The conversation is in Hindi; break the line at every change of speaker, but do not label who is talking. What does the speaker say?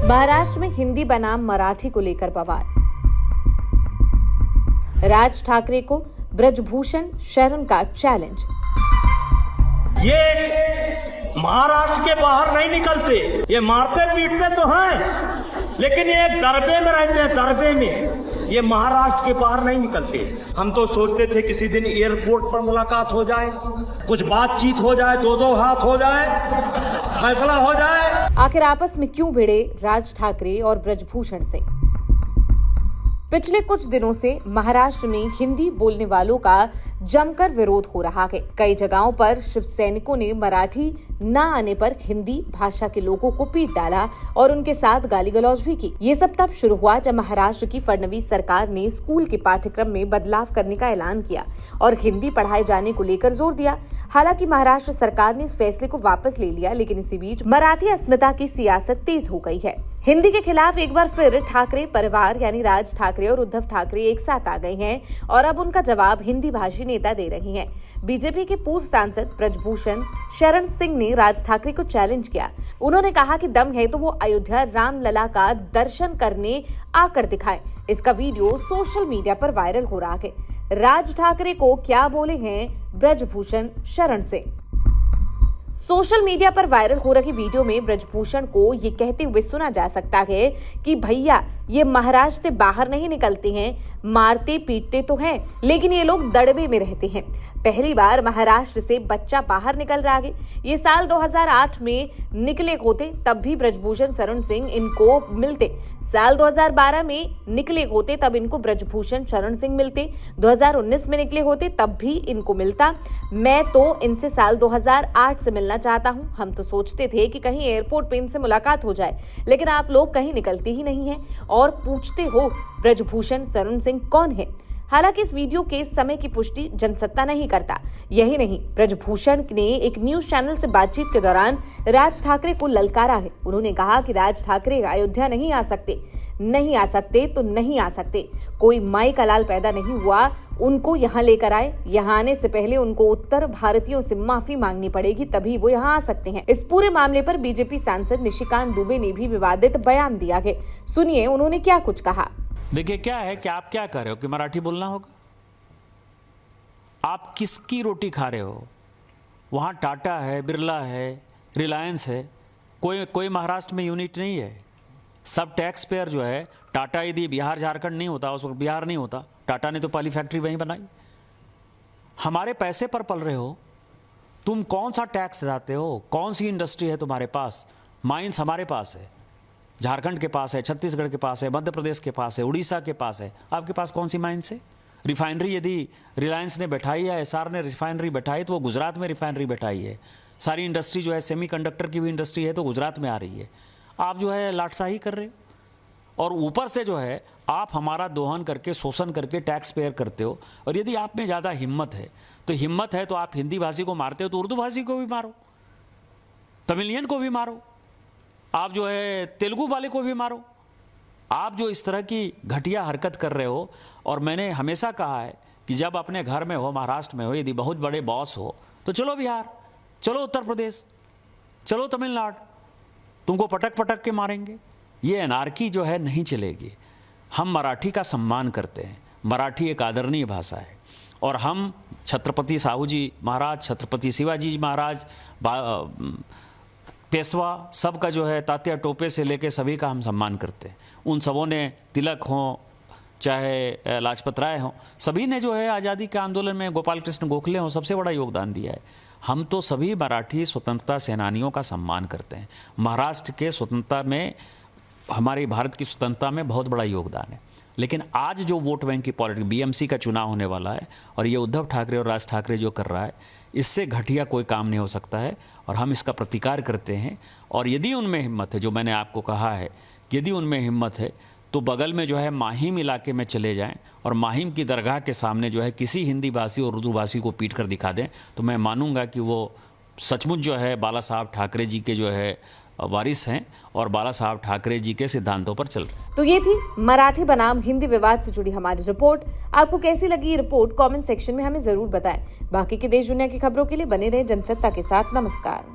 महाराष्ट्र में हिंदी बनाम मराठी को लेकर बवाल। राज ठाकरे को ब्रजभूषण शरण का चैलेंज।
ये महाराष्ट्र के बाहर नहीं निकलते, ये मारते पीटते तो हैं, लेकिन ये दरबे में रहते हैं, दरबे में। ये महाराष्ट्र के बाहर नहीं निकलते। हम तो सोचते थे किसी दिन एयरपोर्ट पर मुलाकात हो जाए, कुछ बातचीत हो जाए, दो हाथ हो जाए, फैसला हो जाए।
आखिर आपस में क्यों भिड़े राज ठाकरे और ब्रजभूषण से? पिछले कुछ दिनों से महाराष्ट्र में हिंदी बोलने वालों का जमकर विरोध हो रहा है। कई जगहों पर शिव सैनिकों ने मराठी न आने पर हिंदी भाषा के लोगों को पीट डाला और उनके साथ गाली गलौज भी की। ये सब तब शुरू हुआ जब महाराष्ट्र की फडणवीस सरकार ने स्कूल के पाठ्यक्रम में बदलाव करने का ऐलान किया और हिंदी पढ़ाए जाने को लेकर जोर दिया। हालांकि महाराष्ट्र सरकार ने इस फैसले को वापस ले लिया, लेकिन इसी बीच मराठी अस्मिता की सियासत तेज हो गई है। हिंदी के खिलाफ एक बार फिर ठाकरे परिवार यानी राज ठाकरे और उद्धव ठाकरे एक साथ आ गए हैं और अब उनका जवाब हिंदी भाषी नेता दे रही हैं। बीजेपी के पूर्व सांसद ब्रजभूषण शरण सिंह ने राज ठाकरे को चैलेंज किया। उन्होंने कहा कि दम है तो वो अयोध्या रामलला का दर्शन करने आकर दिखाएं। इसका वीडियो सोशल मीडिया पर वायरल हो रहा है। राज ठाकरे को क्या बोले हैं ब्रजभूषण शरण सिंह? सोशल मीडिया पर वायरल हो रही वीडियो में ब्रजभूषण को ये कहते हुए सुना जा सकता है कि भैया ये महाराष्ट्र से बाहर नहीं निकलते हैं, मारते पीटते तो हैं, लेकिन ये लोग दड़बे में रहते हैं। पहली बार महाराष्ट्र से बच्चा बाहर निकल रहा है। ये साल 2008 में निकले होते तब भी ब्रजभूषण शरण सिंह इनको मिलते। साल 2012 में निकले होते तब इनको ब्रजभूषण शरण सिंह मिलते। 2019 में निकले होते तब भी इनको मिलता। मैं तो इनसे साल 2008 से मिलना चाहता हूं। हम तो सोचते थे कि कहीं एयरपोर्ट पे इनसे मुलाकात हो जाए, लेकिन आप लोग कहीं निकलते ही नहीं हैं और पूछते हो ब्रजभूषण शरण सिंह कौन है। हालांकि इस वीडियो के समय की पुष्टि जनसत्ता नहीं करता। यही नहीं, ब्रजभूषण ने एक न्यूज चैनल से बातचीत के दौरान राज ठाकरे को ललकारा है। उन्होंने कहा कि राज ठाकरे अयोध्या नहीं आ सकते, नहीं आ सकते तो नहीं आ सकते। कोई माई का लाल पैदा नहीं हुआ, उनको यहाँ लेकर आए। यहाँ आने से पहले उनको उत्तर भारतीयों से माफी मांगनी पड़ेगी, तभी वो यहाँ आ सकते हैं। इस पूरे मामले पर बीजेपी सांसद निशिकांत दुबे ने भी विवादित बयान दिया है। सुनिए उन्होंने क्या कुछ कहा।
देखिए क्या है कि आप क्या कर रहे हो कि मराठी बोलना होगा? आप किसकी रोटी खा रहे हो? वहाँ टाटा है, बिरला है, रिलायंस है, कोई महाराष्ट्र में यूनिट नहीं है। सब टैक्स पेयर जो है, टाटा यदि बिहार झारखंड नहीं होता, उस वक्त बिहार नहीं होता, टाटा ने तो पहली फैक्ट्री वहीं बनाई। हमारे पैसे पर पल रहे हो, तुम कौन सा टैक्स देते हो? कौन सी इंडस्ट्री है तुम्हारे पास? माइंस हमारे पास है, झारखंड के पास है, छत्तीसगढ़ के पास है, मध्य प्रदेश के पास है, उड़ीसा के पास है। आपके पास कौन सी माइंस है? रिफाइनरी यदि रिलायंस ने बैठाई या एसआर ने रिफाइनरी बैठाई तो वो गुजरात में रिफाइनरी बैठाई है। सारी इंडस्ट्री जो है, सेमीकंडक्टर की भी इंडस्ट्री है तो गुजरात में आ रही है। आप जो है लाटसाही कर रहे हो और ऊपर से जो है आप हमारा दोहन करके, शोषण करके टैक्स पेयर करते हो। और यदि आप में ज़्यादा हिम्मत है तो आप हिंदी भाषी को मारते हो तो उर्दू भाषी को भी मारो, तमिलियन को भी मारो, आप जो है तेलुगु वाले को भी मारो। आप जो इस तरह की घटिया हरकत कर रहे हो, और मैंने हमेशा कहा है कि जब अपने घर में हो, महाराष्ट्र में हो, यदि बहुत बड़े बॉस हो तो चलो बिहार, चलो उत्तर प्रदेश, चलो तमिलनाडु, तुमको पटक पटक के मारेंगे। ये एनार्की जो है नहीं चलेगी। हम मराठी का सम्मान करते हैं। मराठी एक आदरणीय भाषा है और हम छत्रपति साहू जी महाराज, छत्रपति शिवाजी जी महाराज, पेशवा, सबका जो है तात्या टोपे से लेके सभी का हम सम्मान करते हैं। उन सबों ने, तिलक हों चाहे लाजपत राय हों, सभी ने जो है आज़ादी के आंदोलन में, गोपाल कृष्ण गोखले हों, सबसे बड़ा योगदान दिया है। हम तो सभी मराठी स्वतंत्रता सेनानियों का सम्मान करते हैं। महाराष्ट्र के स्वतंत्रता में, हमारी भारत की स्वतंत्रता में बहुत बड़ा योगदान है। लेकिन आज जो वोट बैंक की पॉलिटिक्स, बीएमसी का चुनाव होने वाला है और ये उद्धव ठाकरे और राज ठाकरे जो कर रहा है, इससे घटिया कोई काम नहीं हो सकता है और हम इसका प्रतिकार करते हैं। और यदि उनमें हिम्मत है, जो मैंने आपको कहा है, यदि उनमें हिम्मत है तो बगल में जो है माहिम इलाके में चले जाएं और माहिम की दरगाह के सामने जो है किसी हिंदी भाषी और उर्दू भाषी को पीट कर दिखा दें, तो मैं मानूंगा कि वो सचमुच जो है बाला साहब ठाकरे जी के जो है वारिस हैं और बाला साहब ठाकरे जी के सिद्धांतों पर चल रहे हैं।
तो ये थी मराठी बनाम हिंदी विवाद से जुड़ी हमारी रिपोर्ट। आपको कैसी लगी ये रिपोर्ट कमेंट सेक्शन में हमें जरूर बताएं। बाकी के देश दुनिया की खबरों के लिए बने रहे जनसत्ता के साथ। नमस्कार।